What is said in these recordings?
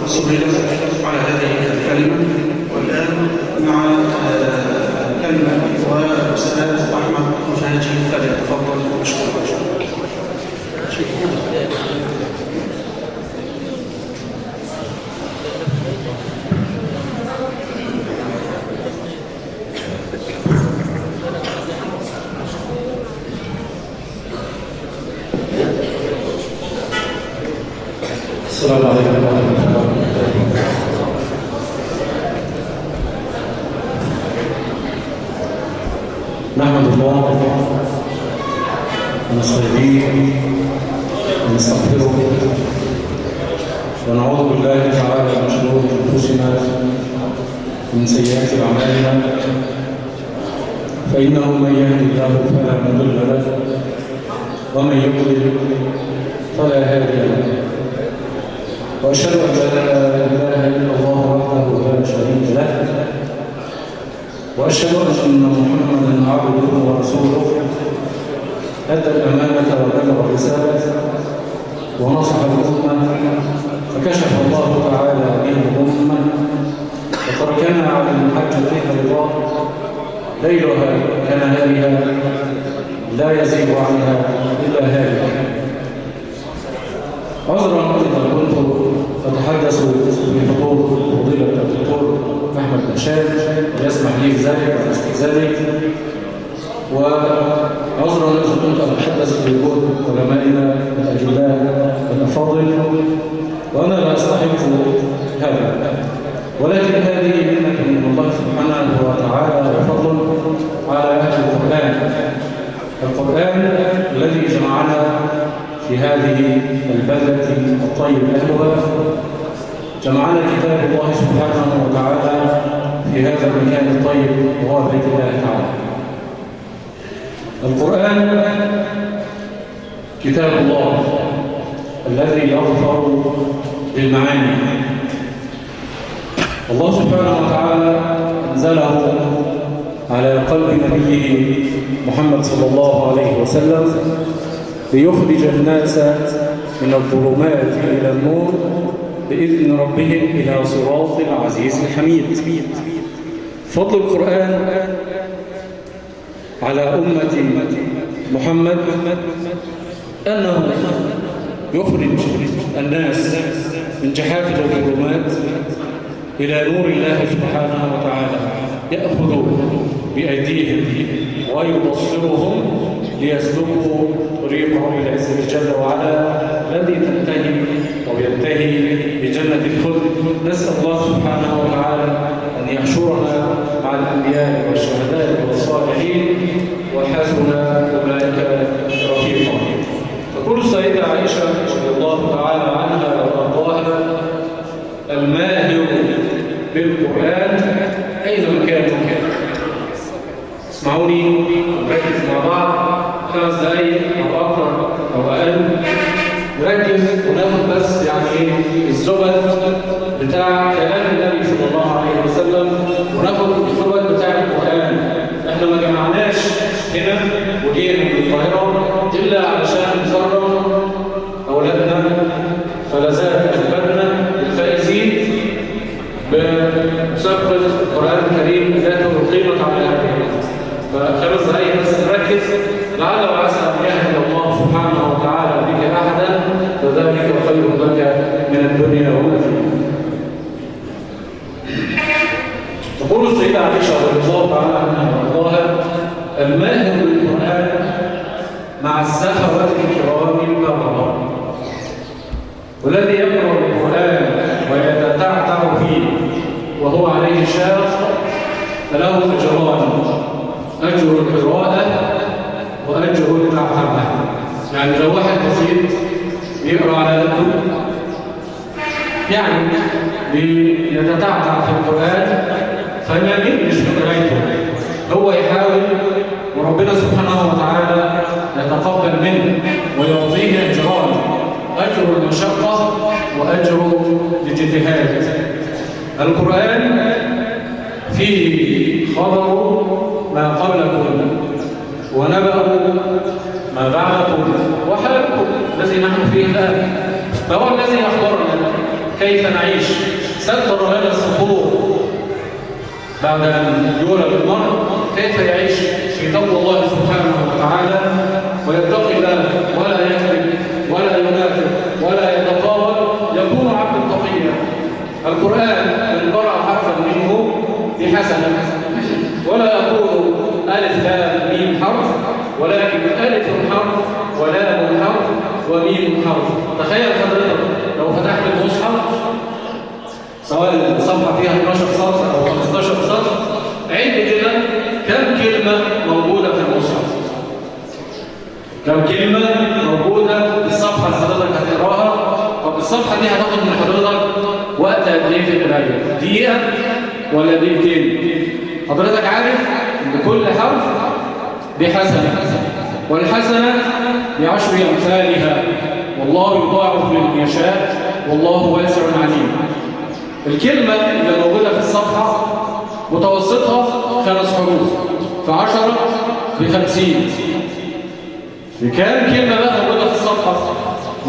سئل على هذه الكلمة. والآن مع كلمة والأستاذ أحمد مفاجي فليتفضل مشكورا. السلام عليكم ورحمة الله وبركاته. نحمد الله ونستهديه ونستغفره ونعوذ بالله تعالى من شرور أنفسنا ومن سيئات أعمالنا، فإنه من يهد الله فلا مضل له ومن يضلل فلا هادي له، وأشهد أن لا إله إلا الله وحده لا شريك له، وأشهد أن محمدًا عبده ورسوله أدى الأمانة وبلغ الرسالة ونصح الأمة، فكشف الله تعالى به الأمة وتركنا على المحجة البيضاء ليلها كنهارها لا يزيغ عنها إلا هالك. عذرا إذا كنت أتحدث في حضور فضيلة الدكتور أحمد بشار ويسمح لي بذلك واستئذاني، وعذرا إذا كنت أتحدث في وجود علمائنا الأجلاء الأفاضل وأنا لا أستحق هذا، ولكن هذه منة من الله سبحانه وتعالى وفضل على أهل القرآن الذي جمعنا في هذه البلدة الطيب أهلها، جمعنا كتاب الله سبحانه وتعالى في هذا المكان الطيب وهو بيت الله تعالى. القرآن كتاب الله الذي يظفر بالمعاني. الله سبحانه وتعالى أنزله على قلب نبيه محمد صلى الله عليه وسلم ليخرج الناس من الظلمات إلى النور بإذن ربهم إلى صراط العزيز الحميد. فضل القرآن على أمة محمد أنه يخرج الناس من جحافل الظلمات إلى نور الله سبحانه وتعالى، يأخذ بأيديهم ويبصرهم ليسلكوا طريق رب العزة جل وعلا الذي تنتهي أو ينتهي بجنة الخلد. نسأل الله سبحانه وتعالى أن يحشرنا مع الأنبياء والشهداء والصالحين وحسن أولئك رفيقا. تقول السيدة عائشة رضي الله تعالى عنها وأرضاها: الماهر بالقرآن أينما كان. اسمعوني نركز مع بعض 5 دقايق أو أكثر أو أقل، نركز وناخد بس يعني الزبد بتاع كلام النبي صلى الله عليه وسلم، وناخد الزبد بتاع القرآن. احنا ما جمعناش هنا وجينا من القاهرة إلا علشان نكرم أولادنا، فلا زال أجبادنا الفائزين بمسابقة القرآن الكريم ذات القيمة على هذه. ف5 دقايق بس نركز، لعل وعسى أن يهدي الله سبحانه وتعالى بك أحدا، فذلك خير لك من الدنيا وما فيها. تقول السيدة عائشة رضي الله تعالى عنها وارضاها: الماهر بالقرآن مع السخوة الكرام البررة، والذي يقرأ القرآن ويتتعتع فيه وهو عليه شاق فله أجران: أجر القراءة وأجر التعتعة. يعني لو واحد بسيط بيقرأ على قده، يعني بيتتعتع في القرآن، فما يملش من قراءته، هو يحاول وربنا سبحانه وتعالى يتقبل منه ويعطيه أجران: أجر المشقة وأجر الاجتهاد. القرآن فيه خبر ما قبلكم ونبأ ما بعدكم وحالكم الذي نحن فيه الآن. فهو الذي أخبرنا كيف نعيش ستر هذا الصخور بعد أن يولد المرء، كيف يعيش في تقوى الله سبحانه وتعالى ويتقي الله ولا يكذب ولا ينافق ولا يتطاول، يكون عبدا تقيا. القرآن من قرأ حرفا منه بحسنة، ولا يقول ألف لام ميم حرف، ولكن ألف حرف ولام حرف وميم حرف. تخيل حضرتك لو فتحت المصحف سواء الصفحة فيها 12 سطر أو 15 سطر، عد كده كم كلمة موجودة في المصحف، كم كلمة موجودة في الصفحة اللي حضرتك هتقراها. طب الصفحة دي هتاخد من حضرتك وقت قد إيه في القراية؟ دقيقة ولا دقيقتين؟ حضرتك عارف إن كل حرف بحسنة، والحسنة ب10 أمثالها، والله يضاعف لمن يشاء والله واسع عليم. الكلمة اللي موجودة في الصفحة متوسطها 5 حروف، ف10 ب50. في كام كلمة بقى موجودة في الصفحة؟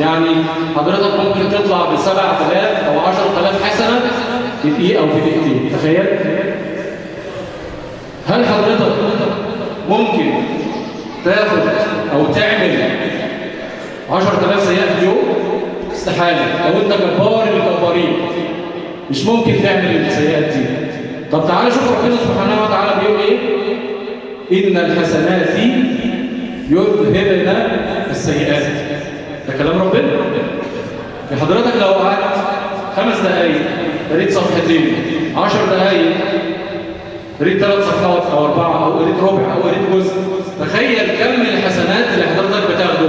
يعني حضرتك ممكن تطلع ب7,000 أو 10,000 حسنة في دقيقة أو في دقيقتين. تخيل. هل حضرتك ممكن تاخد أو تعمل 10,000 سيئة في اليوم؟ استحالة. لو أنت جبار الجبارين مش ممكن تعمل السيئات دي. طب تعالى شوف ربنا سبحانه وتعالى بيقول إيه؟ إن الحسنات يذهبن السيئات. ده كلام ربنا. حضرتك لو قعدت 5 دقايق قريت صفحتين، 10 دقايق قريت 3 صفحات أو 4 أو قريت ربع أو قريت جزء، تخيل كم الحسنات اللي حضرتك بتاخده،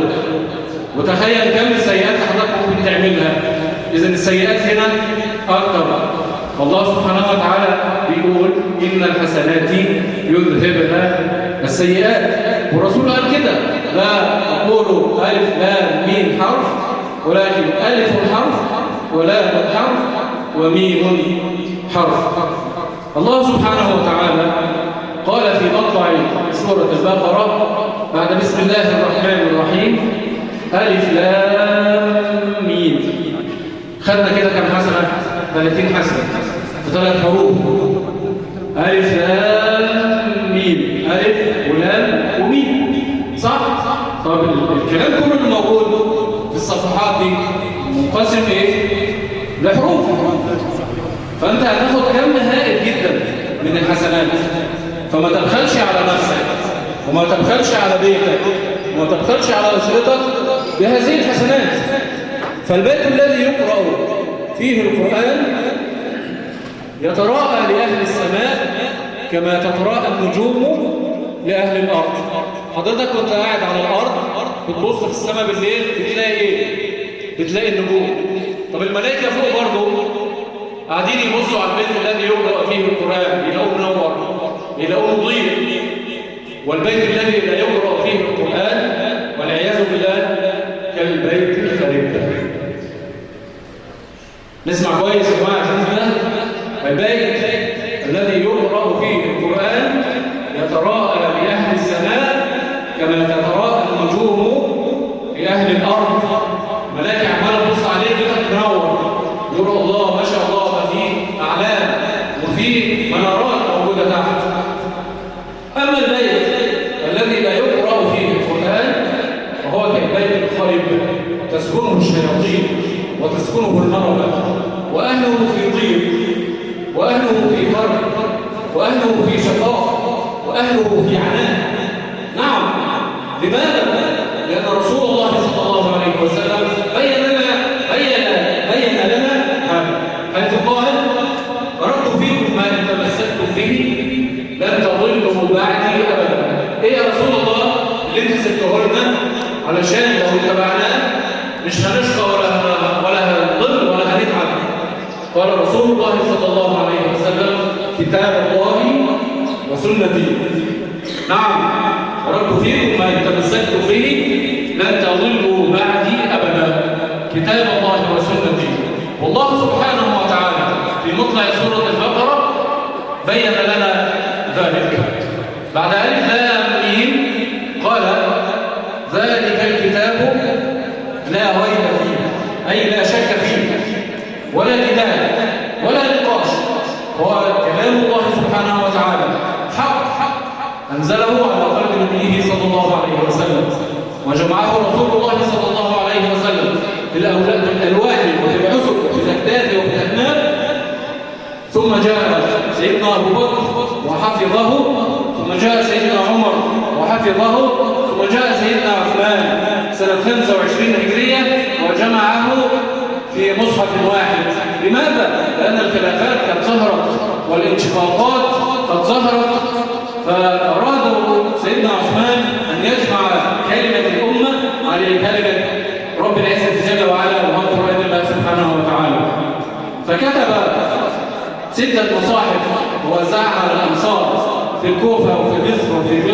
وتخيل كم السيئات اللي حضرتك ممكن تعملها. إذن السيئات هنا أكتر. الله سبحانه وتعالى بيقول إن الحسنات يذهبن السيئات، والرسول قال كده: لا أقول ألف لام ميم حرف، ولكن ألف حرف ولام حرف وميم حرف. الله سبحانه وتعالى قال في مطلع سورة البقرة بعد بسم الله الرحمن الرحيم: ألف لام ميم. خدنا كده كم حسنة؟ 30 حسنة في 3 حروف. ألف لام ميم، ألف ولام وميم، صح؟ طب الكلام كله اللي موجود في الصفحات دي منقسم إيه؟ لحروف. فأنت هتاخد كم هائل جدا من الحسنات. فما تبخلش على نفسك، وما تبخلش على بيتك، وما تبخلش على أسرتك بهذه الحسنات. فالبيت الذي يقرأ فيه القرآن يتراءى لأهل السماء كما تتراءى النجوم لأهل الأرض. حضرتك كنت قاعد على الأرض بتبص في السماء بالليل، بتلاقي إيه؟ بتلاقي النجوم. طب الملائكة فوق برضه قاعدين يبصوا على البيت الذي يقرأ فيه القرآن، يلاقوه منور، يلاقوه نظيف. والبيت الذي لا يقرأ فيه القرآن والعياذ بالله كالبيت الخريب. نسمع كويس يا جماعه عشان البيت الذي يقرأ فيه القرآن يتراءى لأهل السماء كما تتراءى النجوم لأهل الأرض. ملائكة عمالة تبص عليه كده تنور، يقول الله ما شاء الله، ما فيه أعلام وفيه منارات موجودة تحت. أما البيت الذي لا يقرأ فيه القرآن فهو كالبيت الخرب، تسكنه الشياطين وتسكنه المرضى، وأهله في ضيق، وأهله في كرب، وأهله في شقاء، وأهله في عناء. نعم. لماذا؟ لأن رسول الله صلى الله عليه وسلم بين لنا حيث قال: تركت فيكم ما إن تمسكتم به لن تضلوا بعدي أبدا. إيه يا رسول الله اللي أنت سبته لنا علشان لو اتبعناه مش هنشقى ولا هنضل ولا هنتعب؟ قال رسول الله صلى الله عليه وسلم: كتاب الله وسنتي. نعم، تركت فيكم ما إن تمسكتم به لن تضلوا بعدي أبدا، كتاب الله وسنتي. والله سبحانه وتعالى في مطلع سورة البقرة بين لنا ذلك. بعد ألف لام ميم قال: ذلك الكتاب لا ريب فيه، أي لا شك فيه ولا جدال ولا نقاش، هو كلام الله سبحانه وتعالى حق أنزله على قلب نبيه صلى الله عليه وسلم، وجمعه رسول الله صلى الله عليه وسلم في الألواح وفي العسر وفي الأكتاف وفي الأكناف. ثم جاء سيدنا أبو بكر وحفظه، ثم جاء سيدنا عمر وحفظه، ثم جاء سيدنا عثمان سنة 25 هجرية وجمعه في مصحف واحد. لماذا؟ لأن الخلافات قد ظهرت والانشقاقات قد ظهرت، فأرادوا سيدنا عثمان أن يجمع كلمة الأمة على كلمة رب العزة جل وعلا وهو قرآن الله سبحانه وتعالى. فكتب 6 مصاحف ووزعها على الأمصار في الكوفة وفي مصر وفي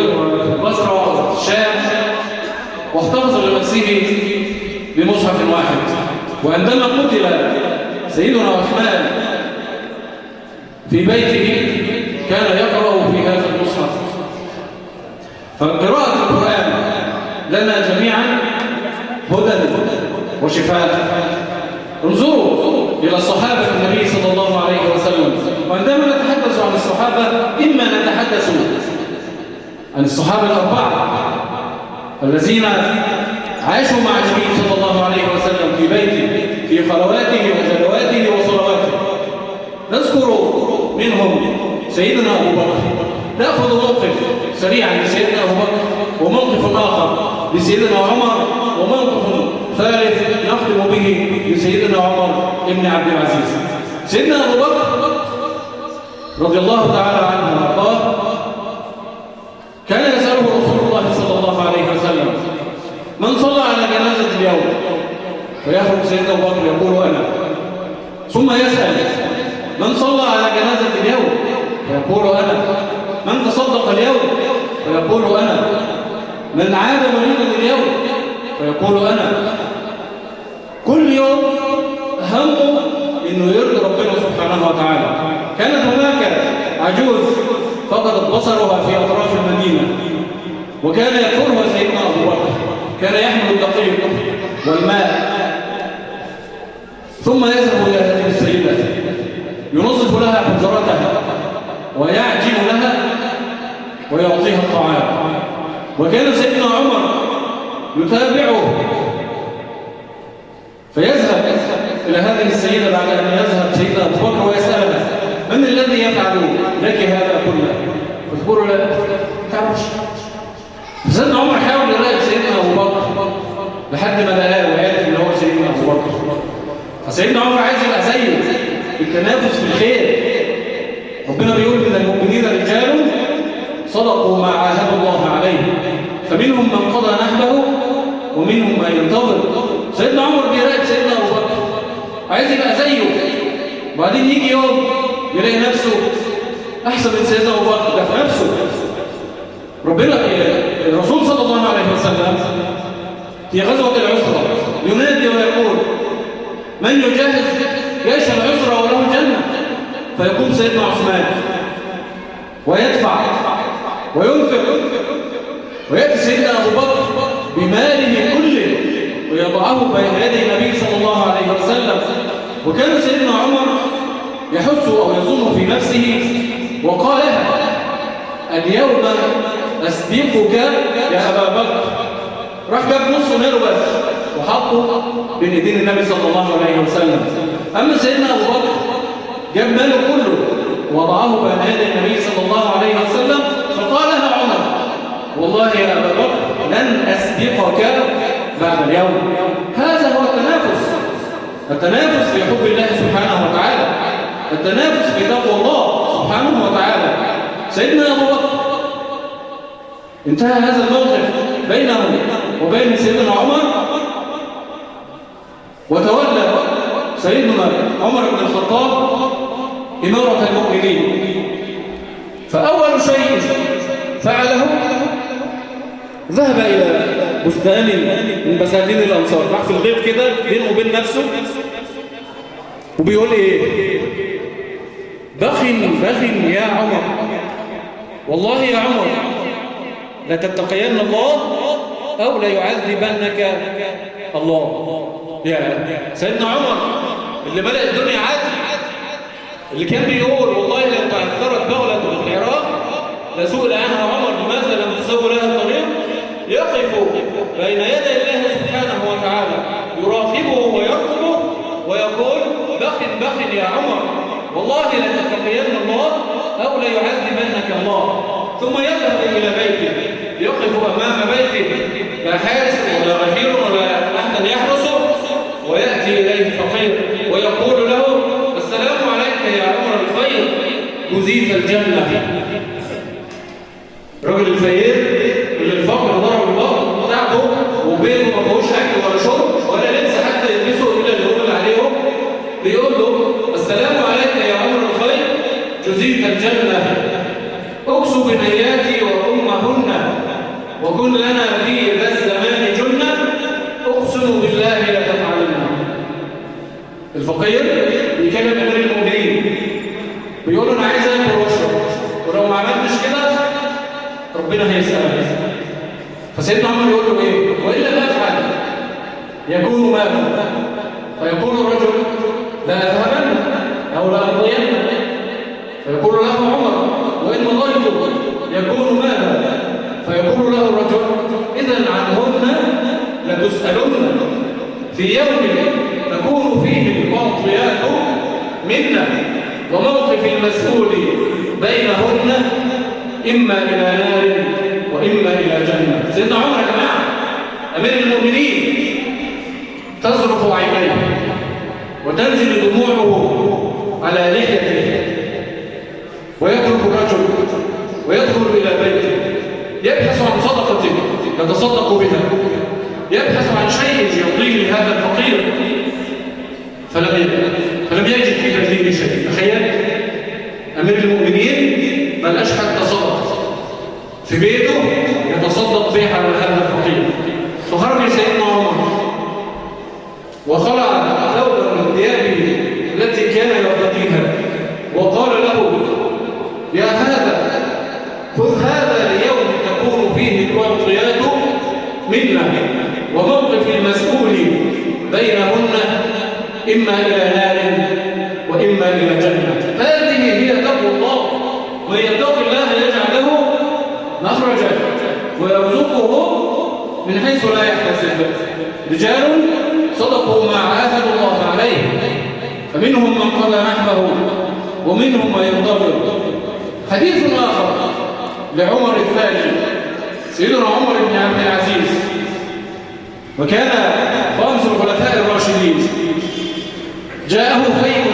البصرة وفي الشام، واحتفظ لنفسه بمصحف واحد. وعندما قتل سيدنا عثمان في بيته كان يقرأ في هذا المصحف. فقراءة القرآن لنا جميعا هدى وشفاء. انظروا إلى الصحابة النبي صلى الله عليه وسلم، وعندما نتحدث عن الصحابة إما نتحدث عن الصحابة الأربعة الذين عاشوا مع النبي صلى الله عليه وسلم في بيته في خلواته وجلواته وصلواته. نذكر منهم سيدنا أبو بكر، نأخذ موقف سريعا لسيدنا أبو بكر، وموقف آخر لسيدنا عمر، وموقف ثالث نختم به لسيدنا عمر بن عبد العزيز. سيدنا أبو بكر رضي الله تعالى عنه وارضاه كان يسأله رسول الله صلى الله عليه وسلم من صلى على جنازة اليوم، فيخرج سيدنا أبو بكر يقول أنا، ثم يسأل من صلى على جنازة اليوم، فيقول أنا، من تصدق اليوم، فيقول أنا، من عاد مريضا اليوم، فيقول أنا. كل يوم همه إنه يرضي ربنا سبحانه وتعالى. كانت هناك عجوز فقدت بصرها في أطراف المدينة، وكان يذكرها سيدنا أبو بكر، كان يحمل الدقيق والماء، ثم يذهب إلى هذه السيدة ينظف لها حجرتها ويعجن لها ويعطيها الطعام. وكان سيدنا عمر يتابعه فيذهب إلى هذه السيدة بعد أن يذهب سيدنا أبو بكر ويسألها من الذي يفعل لك هذا كله؟ فتقول لا تعرفش. سيدنا عمر حاول يراقب سيدنا أبو بكر لحد ما لقاه وعرف إن هو سيدنا أبو بكر. فسيدنا عمر عايز يبقى زيه التنافس في الخير. ربنا بيقول من المؤمنين رجال صدقوا ما عاهدوا الله عليه فمنهم من قضى نحبه ومنهم من ينتظر. سيدنا عمر بيراقب سيدنا أبو بكر عايز يبقى زيه، وبعدين يجي يوم يلاقي نفسه أحسن من سيدنا أبو بكر ده في نفسه. ربنا الرسول صلى الله عليه وسلم في غزوة العسرة ينادي ويقول من يجهز جيش العسرة وله الجنة، فيقوم سيدنا عثمان ويدفع وينفق، ويأتي سيدنا أبو بكر بماله كله ويضعه بين يدي النبي صلى الله عليه وسلم. وكان سيدنا عمر يحس أو يظن في نفسه وقالها اليوم أسبقك يا أبا بكر. راح جاب نص ماله بس وحطه بين ايدين النبي صلى الله عليه وسلم. أما سيدنا أبو بكر جاب ماله كله ووضعه بين يدي النبي صلى الله عليه وسلم، فقالها عمر والله يا أبا بكر لن أسبقك بعد اليوم. هذا هو التنافس، التنافس في حب الله سبحانه وتعالى، التنافس في تقوى الله سبحانه وتعالى. سيدنا أبو بكر انتهى هذا الموقف بينه وبين سيدنا عمر، وتولى سيدنا عمر بن الخطاب إمارة المؤمنين. فأول شيء فعله ذهب إلى بستان من بساتين الأنصار، راح في الغيط كده بينه وبين نفسه وبيقول إيه؟ بخن يا عمر، والله يا عمر لتتقين الله أو ليعذبنك الله. يا سيدنا عمر اللي ملأ الدنيا عدل، اللي كان بيقول والله لو تعثرت بغلة في العراق لسئل عنها عمر لماذا لم تسوي لها الطريق، يقف بين يدي الله سبحانه وتعالى يراقبه ويرقبه ويقول بخ يا عمر، والله لتتقين الله أو ليعذبنك الله. ثم يذهب إلى بيته، يقف أمام بيته لا حارس ولا غفير ولا أحد يحرسه، ويأتي إليه فقير ويقول له السلام عليك يا عمر الخير جزيت الجنة. رجل الفقير اللي الفقر ضرب البطن بتاعته وبيته ما فيهوش أكل ولا شرب ولا لبس حتى يلبسه إلا اللي يقول عليهم، بيقول له السلام عليك يا عمر الخير جزيت الجنة، اكسو بنياتي وأمهن وكن لنا في ذا الزمان جنة، اقسم بالله لتفعلن. الفقير بيكلم امير المؤمنين بيقول له انا عايز اكل واشرب، ولو ما عملتش كده ربنا هيسألك. فسيدنا عمر يقول له ايه؟ والا لا افعل يكون ماله، فيقول الرجل لا اذهبن او لا امضين، فيقول له عمر وان مضيت يكون ماله، فيقول له الرجل اذا عنهن لتسألن في يوم تكون فيه المعطيات منا وموقف المسؤول بينهن إما إلى نار وإما إلى جنة. سيدنا عمر يا جماعة أمير المؤمنين تزرف عينيه وتنزل دموعه على لحيته، ويترك الرجل ويدخل إلى بيته يبحث عن صدقة يتصدق بها، يبحث عن شيء يعطيه لهذا الفقير فلم يجد في هذه شيء. تخيل أمير المؤمنين ما لقاش حتى صدقة في بيته يتصدق بها على هذا الفقير. فخرج سيدنا عمر وخلع ثوبا من ثيابه التي كان يرتديها وقال له يا هذا خذ هذا ليوم تكون فيه المعطيات منا وموقف المسؤول بينهن إما إلى نار وإما إلى جنة. هذه هي تقوى الله، من يتق الله يجعل له مخرجا ويرزقه من حيث لا يحتسب. رجال صدقوا ما عاهدوا الله عليه فمنهم من قضى نحبه ومنهم من ينتظر. حديث آخر لعمر الثاني سيدنا عمر بن عبد العزيز، وكان خامس الخلفاء الراشدين، جاءه فيء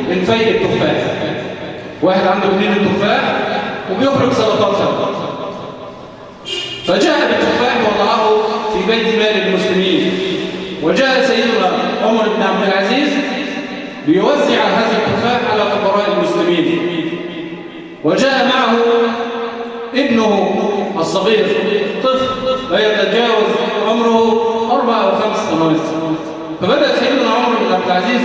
من فيء التفاح، واحد عنده 2 تفاح وبيخرج صدقاتها، فجاء بالتفاح وضعه في بيت مال المسلمين، وجاء سيدنا عمر بن عبد العزيز ليوزع هذا التفاح على فقراء المسلمين، وجاء معه ابنه الصغير طفل لا يتجاوز عمره 4 أو 5 سنوات. فبدأ سيدنا عمر بن عبد العزيز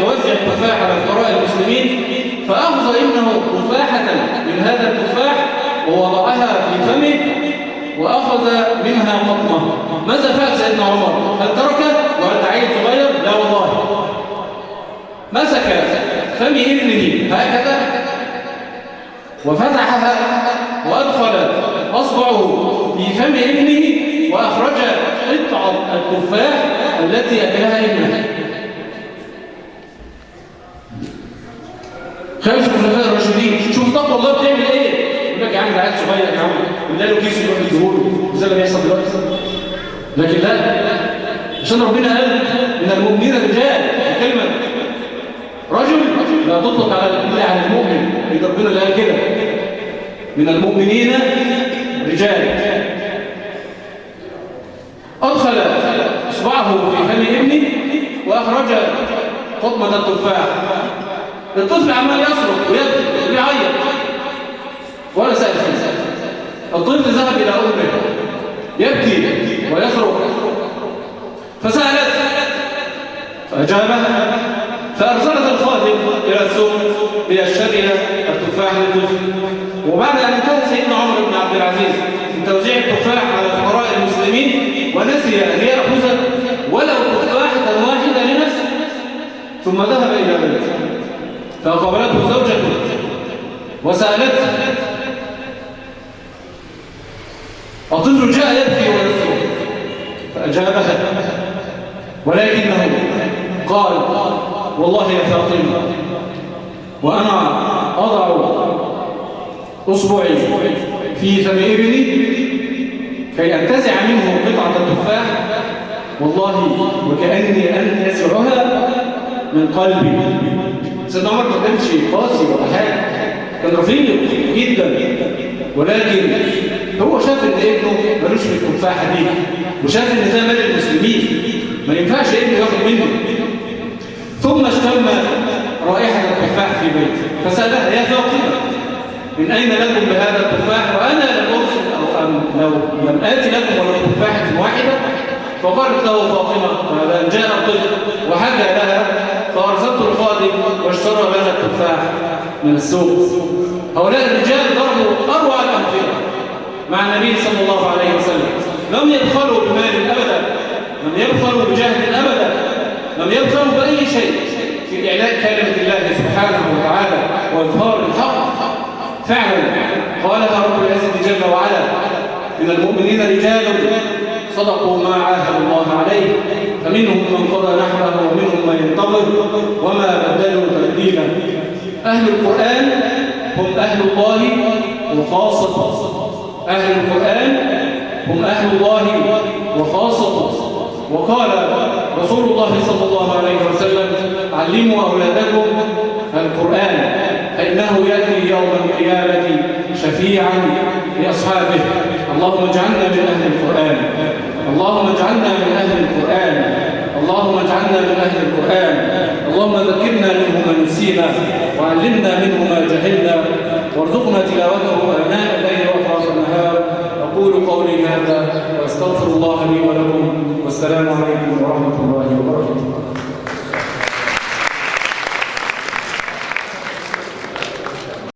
يوزع التفاح على فقراء المسلمين، فأخذ ابنه تفاحة من هذا التفاح ووضعها في فمه وأخذ منها قطمة. ماذا فعل سيدنا عمر؟ هل تركه وهل عيل صغير؟ لا والله، مسك فم ابنه هكذا وفتحها وأدخل أصبعه في فم ابنه وأخرج قطعة التفاح التي أكلها ابنه. خامس الخلفاء الراشدين، شوف تقوى الله بتعمل ايه؟ يقول لك يا عم ده عيل صغير يا عم وده له كيس يروح يديهوله، وزي اللي بيحصل دلوقتي. لكن لا، عشان ربنا قال ان المؤمنين رجال، الكلمه رجل لا تطلق الا على المؤمن، ان ربنا اللي قال كده من المؤمنين رجال. أدخل إصبعه في فم ابني وأخرج قطمة التفاح. الطفل عمال يصرخ ويبكي ويعيط ولا سأل فيه. الطفل ذهب إلى أمه يبكي ويصرخ فسألت فأجابها، فأرسلت الخادم إلى السوق ليشتري التفاح للطفل. وبعد أن انتهى سيدنا عمر بن عبد العزيز من توزيع التفاح على فقراء المسلمين ونسي أن يأخذ ولو تفاحة واحدة لنفسه، ثم ثم ذهب إلى بيته فقابلته زوجته وسألته: الطفل جاء يبكي ويصرخ، فأجابها، ولكنه قال: والله يا فاطمة، وأنا أضع أصبعي في فم ابني كي أنتزع منه قطعة التفاح، والله وكأني أنتزعها من قلبي. سيدنا عمر ما كانش قاسي ولا حاجة، كان رفيق جدا، ولكن هو شاف ان ابنه ملوش في التفاحة دي، وشاف ان ده مال المسلمين ما ينفعش ابنه ياخد منه. ثم اشتم رائحة التفاح في بيته فسألها: يا فاطمة، من أين لكم بهذا التفاح وأنا لم أرسل أو لو لم آتي لكم ولو تفاحة واحدة؟ فقالت له فاطمة بعد أن جاء الطفل وحكى لها، فأرسلت الخادم واشترى لنا التفاح من السوق. هؤلاء الرجال ضربوا أروع الأمثلة مع النبي صلى الله عليه وسلم، لم يبخلوا بمال أبدا، لم يبخلوا بجهد أبدا، لم يبخلوا بأي شيء في إعلاء كلمة الله سبحانه وتعالى وإظهار الحق. فعلا قالها رب العزة جل وعلا: من المؤمنين رجال صدقوا ما عاهدوا الله عليه، فمنهم من قضى نحبه ومنهم من ينتظر وما بدلوا تبديلا. أهل القرآن هم أهل الله وخاصة، أهل القرآن هم أهل الله وخاصة. وقال رسول الله صلى الله عليه وسلم: علموا أولادكم القرآن فإنه يأتي يوم القيامة شفيعا لأصحابه. اللهم اجعلنا من أهل القرآن، اللهم اجعلنا من أهل القرآن، اللهم اجعلنا من أهل القرآن. اللهم ذكرنا منه ما نسينا وعلمنا منه ما جهلنا وارزقنا تلاوته آناء الليل وأطراف النهار. أقول قولي هذا وأستغفر الله لي ولكم، والسلام عليكم ورحمة الله وبركاته.